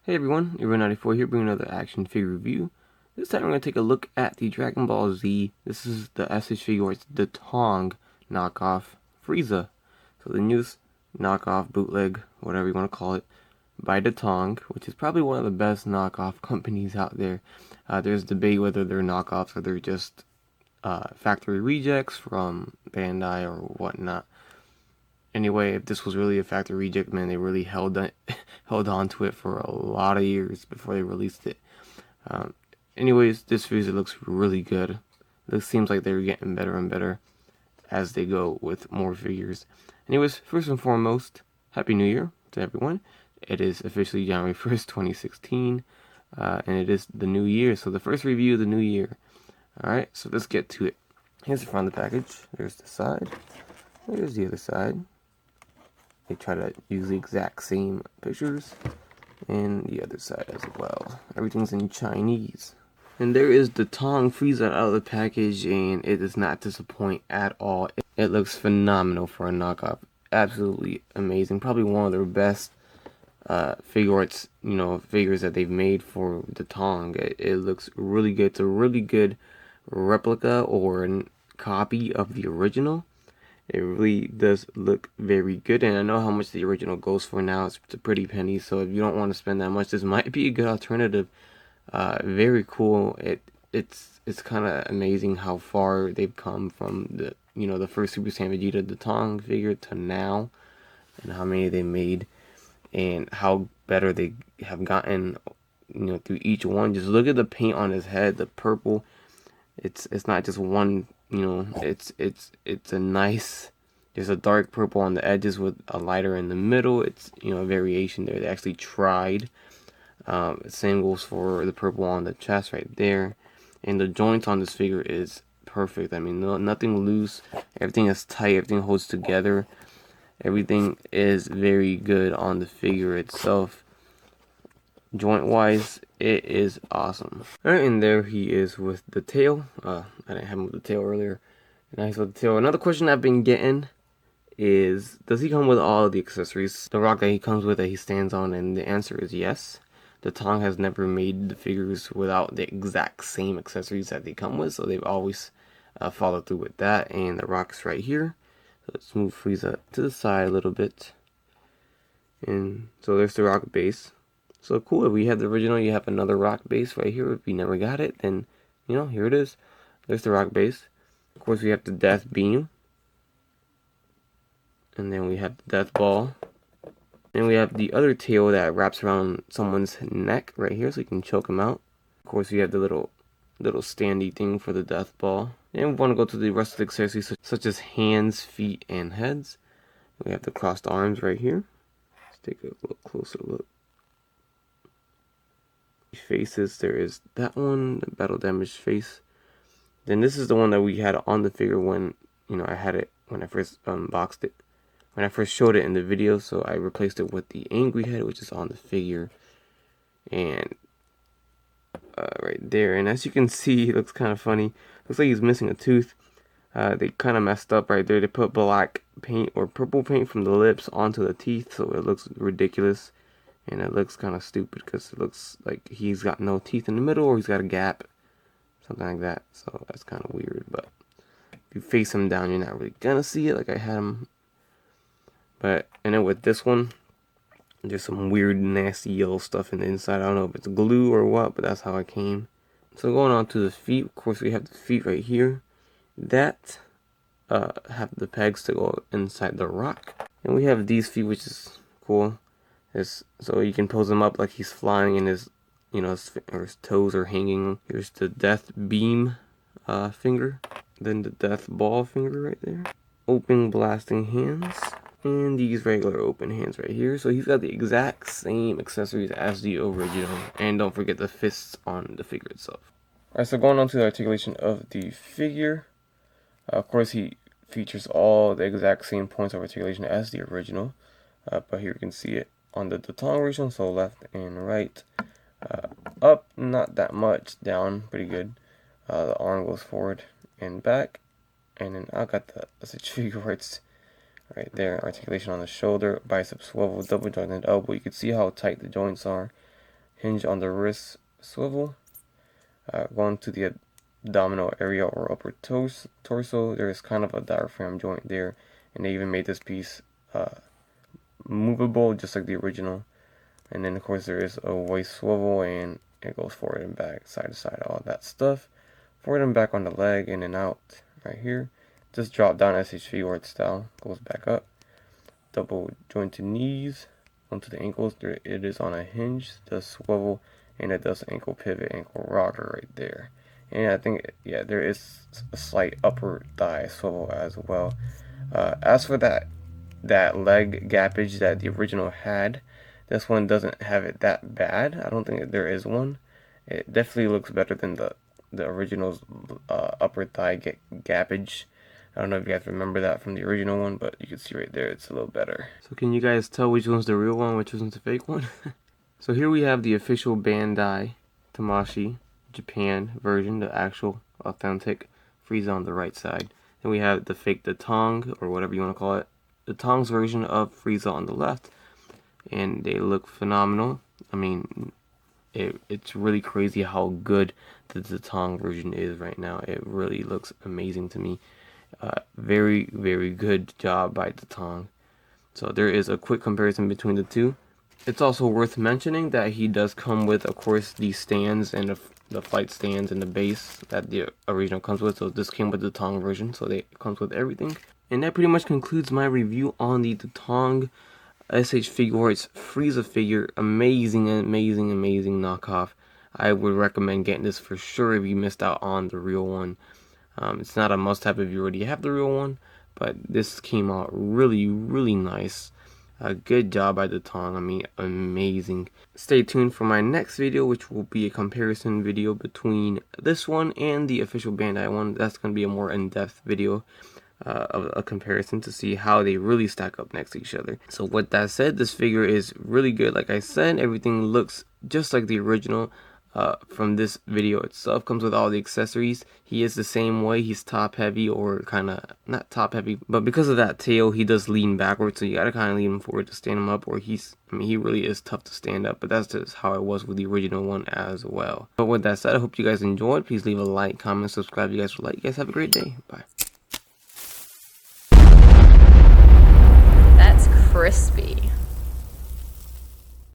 Hey everyone, Euro94 here, bringing another action figure review. This time we're going to take a look at the Dragon Ball Z. This is the SH Figuarts Datong knockoff Frieza. So the newest knockoff, bootleg, whatever you want to call it, by Datong, which is probably one of the best knockoff companies out there. There's debate whether they're knockoffs or they're just factory rejects from Bandai or whatnot. Anyway, if this was really a factory reject, man, they really held on to it for a lot of years before they released it. Anyways, this Frieza looks really good. It seems like they're getting better and better as they go with more figures. Anyways, first and foremost, Happy New Year to everyone. It is officially January 1st, 2016, and it is the new year, so the first review of the new year. Alright, so let's get to it. Here's the front of the package. There's the side. There's the other side. They try to use the exact same pictures, and the other side as well. Everything's in Chinese. And there is the Datong Frieza out of the package, and it does not disappoint at all. It looks phenomenal for a knockoff. Absolutely amazing. Probably one of their best figures that they've made for Datong. It looks really good. It's a really good replica or a copy of the original. It really does look very good, and I know how much the original goes for now. It's a pretty penny, so if you don't want to spend that much, this might be a good alternative. Very cool. It's kind of amazing how far they've come from the first Super Saiyan Vegeta Datong figure to now, and how many they made, and how better they have gotten, through each one. Just look at the paint on his head, the purple. It's not just one. It's a nice, there's a dark purple on the edges with a lighter in the middle. It's a variation there. They actually tried. Same goes for the purple on the chest right there, and the joints on this figure is perfect. I mean, nothing loose. Everything is tight. Everything holds together. Everything is very good on the figure itself. Joint wise, it is awesome. Alright, and there he is with the tail. I didn't have him with the tail earlier. And now he's with the tail. Another question I've been getting is, does he come with all of the accessories? The rock that he comes with, that he stands on, and the answer is yes. Datong has never made the figures without the exact same accessories that they come with, so they've always followed through with that. And the rock's right here. So let's move Frieza to the side a little bit. And so there's the rock base. So cool, if we have the original, you have another rock base right here. If you never got it, then, here it is. There's the rock base. Of course, we have the death beam. And then we have the death ball. And we have the other tail that wraps around someone's neck right here, so you can choke them out. Of course, we have the little standy thing for the death ball. And we want to go to the rest of the accessories, such as hands, feet, and heads. We have the crossed arms right here. Let's take a little closer look. Faces, there is that one, the battle damaged face. Then this is the one that we had on the figure when I had it when I first unboxed it, when I first showed it in the video. So I replaced it with the angry head, which is on the figure, and right there. And as you can see, it looks kind of funny. Looks like he's missing a tooth. They kind of messed up right there. They put black paint or purple paint from the lips onto the teeth, so it looks ridiculous. And it looks kind of stupid because it looks like he's got no teeth in the middle, or he's got a gap, something like that. So that's kind of weird. But if you face him down, you're not really gonna see it like I had him. And then with this one, there's some weird, nasty yellow stuff in the inside. I don't know if it's glue or what, but that's how it came. So going on to the feet, of course we have the feet right here that have the pegs to go inside the rock, and we have these feet, which is cool. So you can pose him up like he's flying, and his toes are hanging. Here's the death beam finger, then the death ball finger right there. Open blasting hands, and these regular open hands right here. So he's got the exact same accessories as the original, and don't forget the fists on the figure itself. Alright, so going on to the articulation of the figure. Of course, he features all the exact same points of articulation as the original, but here you can see it on the Datong version, so left and right. Up, not that much. Down, pretty good. The arm goes forward and back. And then I got the SH Figuarts right there. Articulation on the shoulder, bicep swivel, double jointed elbow. You can see how tight the joints are. hinge on the wrist swivel. Going to the abdominal area or upper torso, there is kind of a diaphragm joint there, and they even made this piece movable just like the original. And then of course there is a waist swivel, and it goes forward and back, side to side, all that stuff. Forward and back on the leg, in and out right here. Just drop down SH Figuarts style, goes back up. Double jointed knees onto the ankles. There it is on a hinge, does swivel, and it does ankle pivot, ankle rocker right there. And I think, yeah, there is a slight upper thigh swivel as well. As for that leg gappage that the original had, this one doesn't have it that bad. I don't think there is one. It definitely looks better than the original's upper thigh gappage. I don't know if you guys remember that from the original one, but you can see right there it's a little better. So can you guys tell which one's the real one, which one's the fake one? So here we have the official Bandai Tamashii Japan version, the actual authentic Frieza on the right side. Then we have the fake Datong, or whatever you want to call it, the Tong's version of Frieza on the left. And they look phenomenal. I mean, it's really crazy how good the Datong version is right now. It really looks amazing to me. Very, very good job by Datong. So there is a quick comparison between the two. It's also worth mentioning that he does come with, of course, the stands and the flight stands and the base that the original comes with. So this came with the Datong version, so it comes with everything. And that pretty much concludes my review on the Datong SH Figuarts Frieza figure. Amazing knockoff. I would recommend getting this for sure if you missed out on the real one. It's not a must-have if you already have the real one, but this came out really nice. Good job by Datong. I mean, amazing. Stay tuned for my next video, which will be a comparison video between this one and the official Bandai one. That's going to be a more in-depth video of a comparison to see how they really stack up next to each other. So with that said, this figure is really good. Like I said, everything looks just like the original from this video itself. Comes with all the accessories. He is the same way. He's top heavy, or kind of not top heavy, but because of that tail, he does lean backwards, so you gotta kind of lean him forward to stand him up, or he really is tough to stand up. But that's just how it was with the original one as well. But with that said, I hope you guys enjoyed. Please leave a like, comment, subscribe if you guys would like. You guys have a great day. Bye. That's crispy.